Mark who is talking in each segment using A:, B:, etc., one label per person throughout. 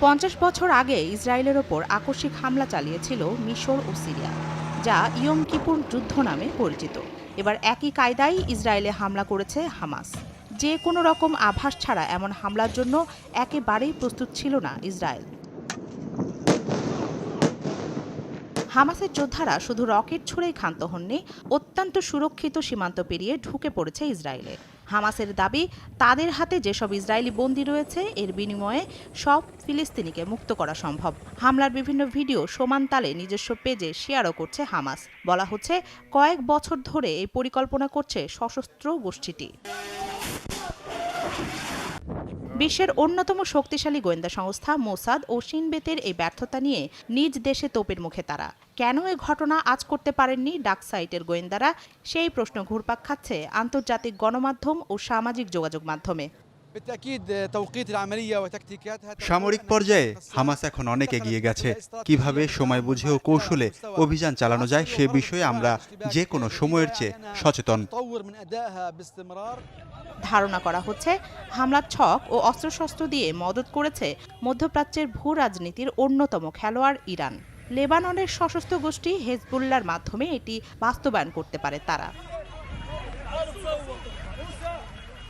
A: 50 বছর আগে ইসরায়েলের ওপর আকস্মিক হামলা চালিয়েছিল মিশর ও সিরিয়া, যা ইয়ম কিপুর যুদ্ধ নামে পরিচিত। এবার একই কায়দায় ইসরায়েলে হামলা করেছে হামাস। যে কোনো রকম আভাস ছাড়া এমন হামলার জন্য একেবারেই প্রস্তুত ছিল না ইসরায়েল। হামাসের যোদ্ধারা শুধু রকেট ছুঁড়েই ক্ষান্ত হননি, অত্যন্ত সুরক্ষিত সীমান্ত পেরিয়ে ঢুকে পড়েছে ইসরায়েলে। হামাসের দাবি, তাদের হাতে যেসব ইসরায়েলি বন্দী রয়েছে এর বিনিময়ে সব ফিলিস্তিনিকে মুক্ত করা সম্ভব। হামলার বিভিন্ন ভিডিও সমান তালে নিজস্ব পেজে শেয়ারও করছে হামাস। বলা হচ্ছে, কয়েক বছর ধরে এই পরিকল্পনা করছে সশস্ত্র গোষ্ঠীটি। বিশ্বের অন্যতম শক্তিশালী গোয়েন্দা সংস্থা মোসাদ ও শিন বেতের এই ব্যর্থতা নিয়ে নিজ দেশে তোপের মুখে তারা। কেন এ ঘটনা আজ করতে পারেননি ডার্ক সাইটের গোয়েন্দারা, সেই প্রশ্ন ঘুরপাক খাচ্ছে আন্তর্জাতিক গণমাধ্যম ও সামাজিক যোগাযোগ মাধ্যমে।
B: সামরিক পর্যায়ে হামাস এখন অনেক এগিয়ে গেছে। কিভাবে সময় বুঝে ও কৌশলে অভিযান চালানো যায় সে বিষয়ে আমরা যে কোনো সময়ের চেয়ে সচেতন।
A: ধারণা করা হচ্ছে, হামলার ছক ও অস্ত্রশস্ত্র দিয়ে মদত করেছে মধ্যপ্রাচ্যের ভূ রাজনীতির অন্যতম খেলোয়াড় ইরান। লেবাননের সশস্ত্র গোষ্ঠী হেজবুল্লাহর মাধ্যমে এটি বাস্তবায়ন করতে পারে তারা।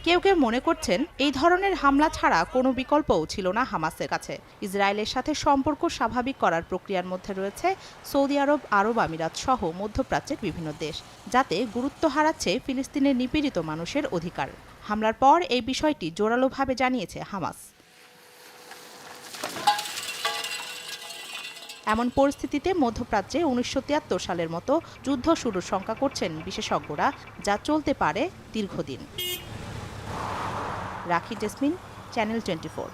A: কেউ কেউ মনে করছেন, এই ধরনের হামলা ছাড়া কোনো বিকল্পও ছিল না হামাসের কাছে। ইসরায়েলের সাথে সম্পর্ক স্বাভাবিক করার প্রক্রিয়ার মধ্যে রয়েছে সৌদি আরব, আরব আমিরাত সহ মধ্যপ্রাচ্যের বিভিন্ন দেশ, যাতে গুরুত্ব হারাচ্ছে ফিলিস্তিনের নিপীড়িত মানুষের অধিকার। হামলার পর এই বিষয়টি জোরালোভাবে জানিয়েছে হামাস। এমন পরিস্থিতিতে মধ্যপ্রাচ্যে 1973 সালের মতো যুদ্ধ শুরুর শঙ্কা করছেন বিশেষজ্ঞরা, যা চলতে পারে দীর্ঘদিন। রাখি জেসমিন, চ্যানেল 24।